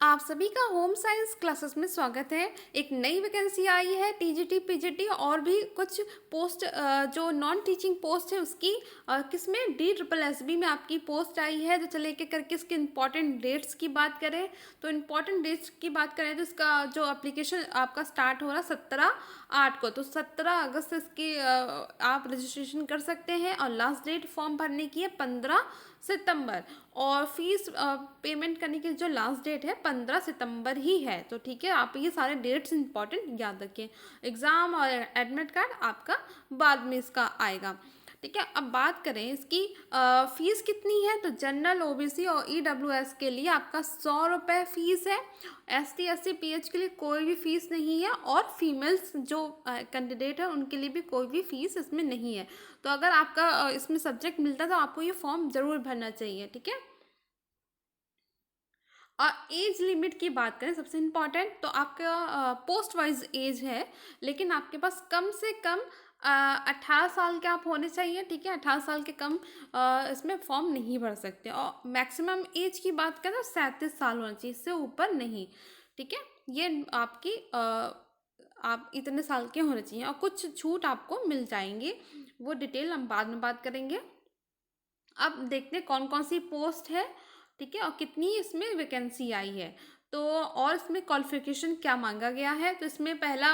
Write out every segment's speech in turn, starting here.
आप सभी का होम साइंस क्लासेस में स्वागत है। एक नई वैकेंसी आई है टीजीटी पीजीटी और भी कुछ पोस्ट जो नॉन टीचिंग पोस्ट है उसकी किसमें डी ट्रिपल एस बी में आपकी पोस्ट आई है। तो चलिए के करके इसके इम्पॉर्टेंट डेट्स की बात करें तो इम्पॉर्टेंट डेट्स की बात करें तो इसका जो एप्लीकेशन आपका स्टार्ट हो रहा 17/8 को। तो 17 अगस्त से इसकी आप रजिस्ट्रेशन कर सकते हैं और लास्ट डेट फॉर्म भरने की है 15 सितंबर। और फीस पेमेंट करने की जो लास्ट डेट है 15 सितंबर ही है। तो ठीक है, आप ये सारे डेट्स इंपॉर्टेंट याद रखें। एग्ज़ाम और एडमिट कार्ड आपका बाद में इसका आएगा। ठीक है, अब बात करें इसकी फीस कितनी है। तो जनरल ओबीसी और ईडब्ल्यूएस के लिए आपका 100 रुपये फीस है। एसटी एससी पीएच के लिए कोई भी फीस नहीं है और फीमेल्स जो कैंडिडेट है उनके लिए भी कोई भी फीस इसमें नहीं है। तो अगर आपका इसमें सब्जेक्ट मिलता है तो आपको ये फॉर्म ज़रूर भरना चाहिए। ठीक है, और एज लिमिट की बात करें सबसे इम्पॉर्टेंट तो आपका पोस्ट वाइज एज है, लेकिन आपके पास कम से कम 18 साल के आप होने चाहिए। ठीक है, 18 साल के कम इसमें फॉर्म नहीं भर सकते। और मैक्सिमम एज की बात करें तो 37 साल होना चाहिए, इससे ऊपर नहीं। ठीक है, ये आपकी आप इतने साल के होने चाहिए और कुछ छूट आपको मिल जाएंगे, वो डिटेल हम बाद में बात करेंगे। अब देखते हैं कौन कौन सी पोस्ट है। ठीक है, और कितनी इसमें वैकेंसी आई है। तो और इसमें क्वालिफिकेशन क्या मांगा गया है। तो इसमें पहला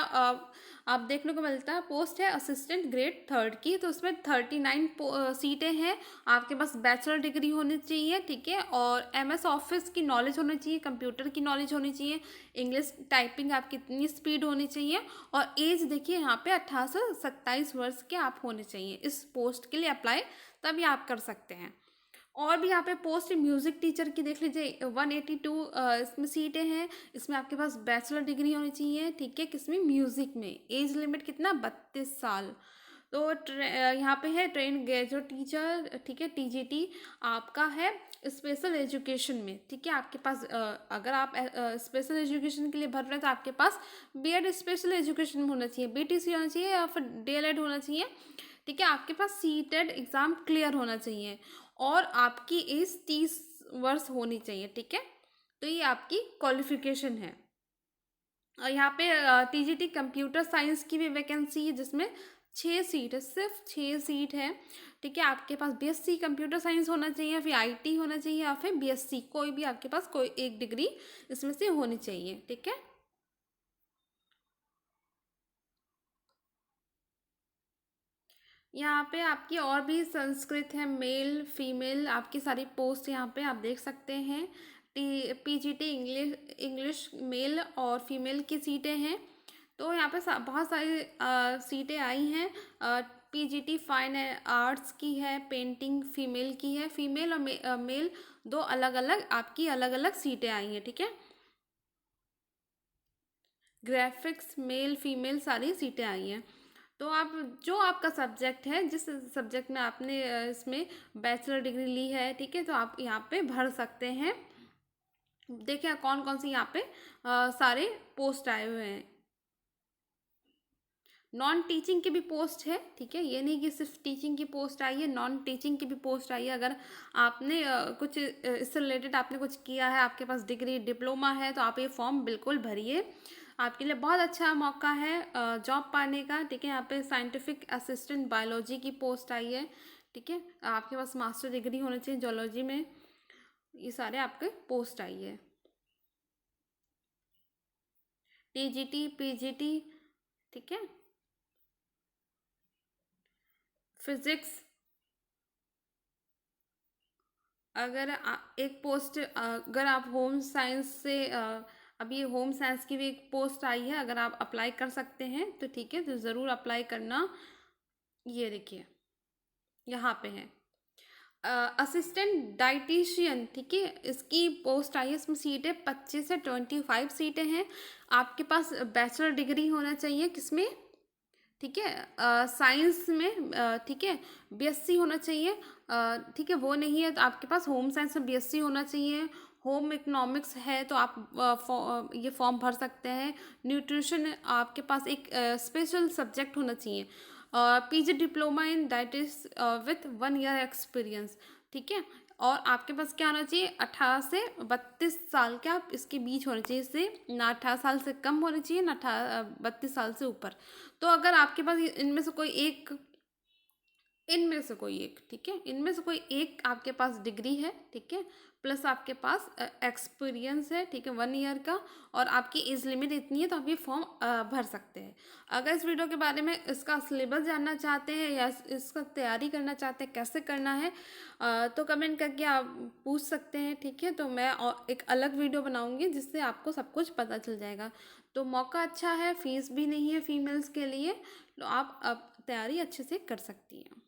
आप देखने को मिलता है पोस्ट है असिस्टेंट ग्रेड 3 की। तो इसमें 39 सीटें हैं। आपके पास बैचलर डिग्री होनी चाहिए। ठीक है, और एमएस ऑफिस की नॉलेज होनी चाहिए, कंप्यूटर की नॉलेज होनी चाहिए, इंग्लिश टाइपिंग आपकी इतनी स्पीड होनी चाहिए। और एज देखिए यहाँ पे 18 से 27 वर्ष के आप होने चाहिए इस पोस्ट के लिए अप्लाई, तभी आप कर सकते हैं। और भी यहाँ पे पोस्ट म्यूजिक टीचर की देख लीजिए 182 इसमें सीटें हैं। इसमें आपके पास बैचलर डिग्री होनी चाहिए। ठीक है, किसमें, म्यूजिक में। एज लिमिट कितना, 32 साल। तो यहाँ पे है ट्रेन ग्रेजुएट टीचर। ठीक है, टीजीटी आपका है स्पेशल एजुकेशन में। ठीक है, आपके पास अगर आप स्पेशल एजुकेशन के लिए भर रहे हैं तो आपके पास बीएड स्पेशल एजुकेशन में होना चाहिए, बीटीसी होना चाहिए या फिर डीएलएड होना चाहिए। ठीक है, आपके पास सीटेड एग्ज़ाम क्लियर होना चाहिए और आपकी एज 30 वर्ष होनी चाहिए। ठीक है, तो ये आपकी क्वालिफिकेशन है। और यहाँ पे टीजीटी कंप्यूटर साइंस की भी वैकेंसी है जिसमें 6 सीट है, सिर्फ 6 सीट है। ठीक है, आपके पास बीएससी कंप्यूटर साइंस होना चाहिए, फिर आईटी होना चाहिए या फिर बीएससी, कोई भी आपके पास कोई एक डिग्री इसमें से होनी चाहिए। ठीक है, यहाँ पे आपकी और भी संस्कृत है, मेल फीमेल आपकी सारी पोस्ट यहाँ पे आप देख सकते हैं। पीजीटी इंग्लिश इंग्लिश मेल और फीमेल की सीटें हैं। तो यहाँ पे बहुत सारी सीटें आई हैं। पीजीटी फाइन आर्ट्स की है, पेंटिंग फीमेल की है। फीमेल और मेल दो अलग अलग आपकी अलग अलग सीटें आई हैं। ठीक है, ग्राफिक्स मेल फीमेल सारी सीटें आई हैं। तो आप जो आपका सब्जेक्ट है, जिस सब्जेक्ट में आपने इसमें बैचलर डिग्री ली है, ठीक है, तो आप यहाँ पे भर सकते हैं। देखिए कौन कौन सी यहाँ पे सारे पोस्ट आए हुए हैं। नॉन टीचिंग की भी पोस्ट है। ठीक है, ये नहीं कि सिर्फ टीचिंग की पोस्ट आई है, नॉन टीचिंग की भी पोस्ट आई है। अगर आपने कुछ इससे रिलेटेड आपने कुछ किया है, आपके पास डिग्री डिप्लोमा है, तो आप ये फॉर्म बिल्कुल भरिए। आपके लिए बहुत अच्छा मौका है जॉब पाने का। ठीक है, यहाँ पे साइंटिफिक असिस्टेंट बायोलॉजी की पोस्ट आई है। ठीक है, आपके पास मास्टर डिग्री होनी चाहिए जोलॉजी में। ये सारे आपके पोस्ट आई है। TGT PGT. ठीक है, फिजिक्स। अगर एक पोस्ट अगर आप होम साइंस से अभी होम साइंस की भी एक पोस्ट आई है, अगर आप अप्लाई कर सकते हैं तो ठीक है, तो ज़रूर अप्लाई करना। ये देखिए यहाँ पे है असिस्टेंट डाइटिशियन। ठीक है, इसकी पोस्ट आई है। इसमें सीटें 25 से 25 सीटें हैं। आपके पास बैचलर डिग्री होना चाहिए किसमें, ठीक है, साइंस में। ठीक है, बीएससी होना चाहिए। ठीक है, वो नहीं है तो आपके पास होम साइंस में बीएससी होना चाहिए। होम इकोनॉमिक्स है तो आप ये फॉर्म भर सकते हैं। न्यूट्रिशन आपके पास एक स्पेशल सब्जेक्ट होना चाहिए। PG diploma in डाइटिस with 1 year experience. ठीक है, और आपके पास क्या होना चाहिए, 18 से 32 साल के आप इसके बीच होने चाहिए, इससे ना 18 साल से कम होने चाहिए ना 32 साल से ऊपर। तो अगर आपके पास इनमें से कोई एक, इनमें से कोई एक, ठीक है, इनमें से कोई एक आपके पास डिग्री है, ठीक है, प्लस आपके पास एक्सपीरियंस है, ठीक है, 1 ईयर का, और आपकी एज लिमिट इतनी है, तो आप ये फॉर्म भर सकते हैं। अगर इस वीडियो के बारे में इसका सिलेबस जानना चाहते हैं या इसका तैयारी करना चाहते हैं कैसे करना है, तो कमेंट करके आप पूछ सकते हैं, ठीक है। तो मैं एक अलग वीडियो बनाऊंगी जिससे आपको सब कुछ पता चल जाएगा। तो मौका अच्छा है, फीस भी नहीं है फीमेल्स के लिए, तो आप अब तैयारी अच्छे से कर सकती हैं।